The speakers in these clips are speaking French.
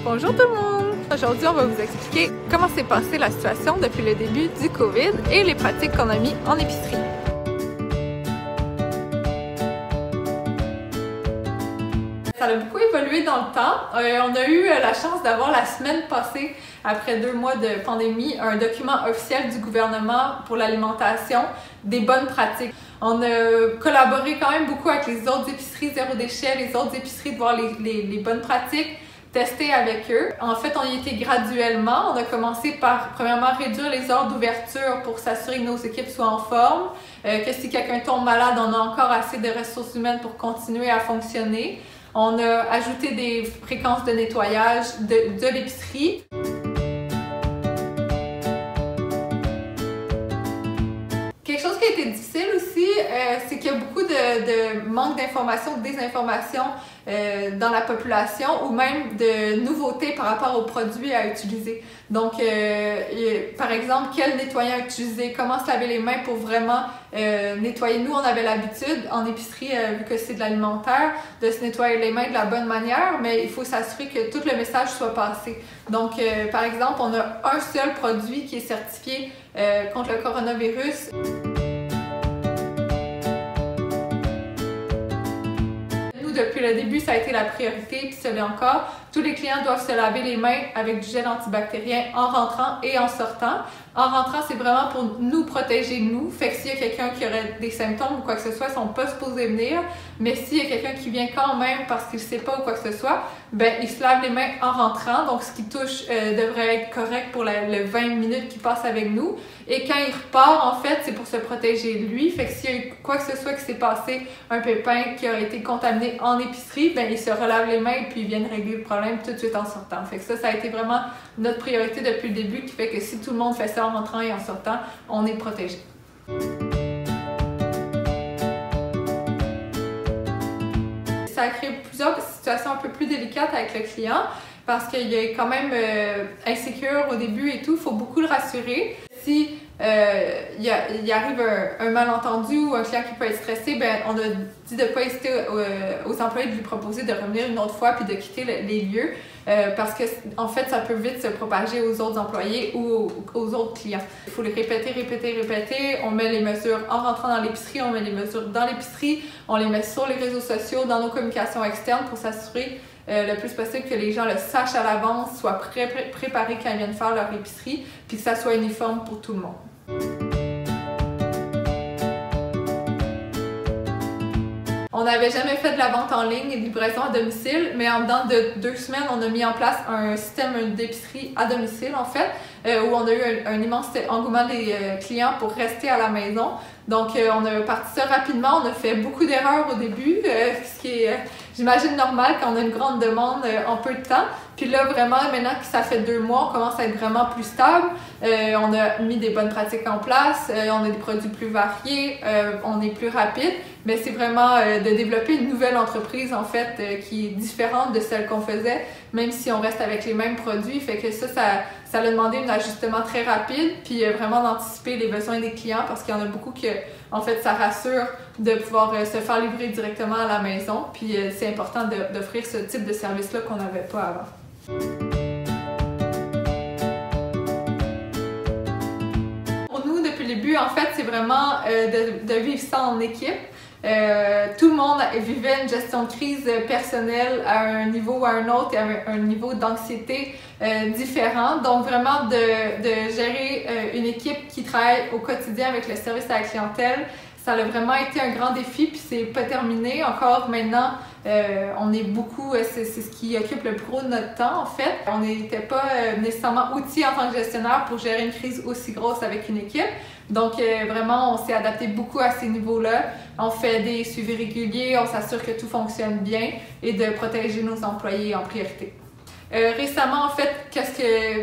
Bonjour tout le monde! Aujourd'hui, on va vous expliquer comment s'est passée la situation depuis le début du COVID et les pratiques qu'on a mis en épicerie. Ça a beaucoup évolué dans le temps. On a eu la chance d'avoir la semaine passée, après 2 mois de pandémie, un document officiel du gouvernement pour l'alimentation des bonnes pratiques. On a collaboré quand même beaucoup avec les autres épiceries zéro déchet, les autres épiceries de voir les bonnes pratiques, tester avec eux. En fait, on y était graduellement. On a commencé par, premièrement, réduire les heures d'ouverture pour s'assurer que nos équipes soient en forme, que si quelqu'un tombe malade, on a encore assez de ressources humaines pour continuer à fonctionner. On a ajouté des fréquences de nettoyage de l'épicerie. Quelque chose qui a été difficile aussi, c'est qu'il y a beaucoup de manque d'informations, de désinformation dans la population ou même de nouveautés par rapport aux produits à utiliser. Donc, par exemple, quel nettoyant utiliser, comment se laver les mains pour vraiment nettoyer. Nous, on avait l'habitude en épicerie, vu que c'est de l'alimentaire, de se nettoyer les mains de la bonne manière, mais il faut s'assurer que tout le message soit passé. Donc, par exemple, on a un seul produit qui est certifié contre le coronavirus. Depuis le début, ça a été la priorité, puis ça l'est encore. Tous les clients doivent se laver les mains avec du gel antibactérien en rentrant et en sortant. En rentrant, c'est vraiment pour nous protéger, nous. Fait que s'il y a quelqu'un qui aurait des symptômes ou quoi que ce soit, ils sont pas supposés venir. Mais s'il y a quelqu'un qui vient quand même parce qu'il sait pas ou quoi que ce soit, ben il se lave les mains en rentrant. Donc, ce qui touche devrait être correct pour le 20 minutes qu'il passe avec nous. Et quand il repart, en fait, c'est pour se protéger lui. Fait que s'il y a eu quoi que ce soit qui s'est passé, un pépin qui a été contaminé en épicerie, ben il se relave les mains et puis ils viennent régler le problème tout de suite en sortant. Fait que ça a été vraiment notre priorité depuis le début, qui fait que si tout le monde fait ça en rentrant et en sortant, on est protégé. Ça a créé plusieurs situations un peu plus délicates avec le client parce qu'il est quand même insécure au début et tout, il faut beaucoup le rassurer. Si il arrive un malentendu ou un client qui peut être stressé, ben on a dit de ne pas hésiter aux employés de lui proposer de revenir une autre fois puis de quitter les lieux parce que en fait ça peut vite se propager aux autres employés ou aux autres clients. Il faut les répéter. On met les mesures en rentrant dans l'épicerie, on met les mesures dans l'épicerie, on les met sur les réseaux sociaux, dans nos communications externes pour s'assurer le plus possible que les gens le sachent à l'avance, soient préparés quand ils viennent faire leur épicerie, puis que ça soit uniforme pour tout le monde. On n'avait jamais fait de la vente en ligne et de livraison à domicile, mais en dedans de 2 semaines, on a mis en place un système d'épicerie à domicile, en fait, où on a eu un immense engouement des clients pour rester à la maison. Donc, on a parti ça rapidement. On a fait beaucoup d'erreurs au début, ce qui est, j'imagine, normal quand on a une grande demande en peu de temps. Puis là, vraiment, maintenant que ça fait 2 mois, on commence à être vraiment plus stable. On a mis des bonnes pratiques en place, on a des produits plus variés, on est plus rapide. Mais c'est vraiment de développer une nouvelle entreprise, en fait, qui est différente de celle qu'on faisait, même si on reste avec les mêmes produits. Fait que ça a demandé un ajustement très rapide, puis vraiment d'anticiper les besoins des clients, parce qu'il y en a beaucoup que, en fait, ça rassure de pouvoir se faire livrer directement à la maison. Puis c'est important d'offrir ce type de service-là qu'on n'avait pas avant. Pour nous, depuis le début, en fait, c'est vraiment de vivre ça en équipe. Tout le monde vivait une gestion de crise personnelle à un niveau ou à un autre et à un niveau d'anxiété différent. Donc vraiment de gérer une équipe qui travaille au quotidien avec le service à la clientèle, ça a vraiment été un grand défi, puis c'est pas terminé encore maintenant. On est beaucoup, c'est ce qui occupe le plus gros de notre temps en fait. On n'était pas nécessairement outillés en tant que gestionnaire pour gérer une crise aussi grosse avec une équipe. Donc vraiment, on s'est adapté beaucoup à ces niveaux-là. On fait des suivis réguliers, on s'assure que tout fonctionne bien et de protéger nos employés en priorité. Récemment, en fait,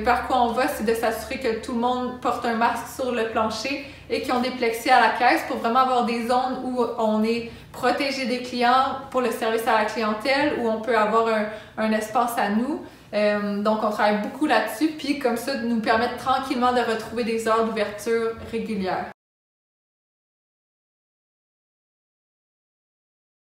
vers quoi on va, c'est de s'assurer que tout le monde porte un masque sur le plancher et qu'ils ont des plexis à la caisse pour vraiment avoir des zones où on est protégé des clients pour le service à la clientèle, où on peut avoir un espace à nous. Donc, on travaille beaucoup là-dessus, puis comme ça, nous permettre tranquillement de retrouver des heures d'ouverture régulières.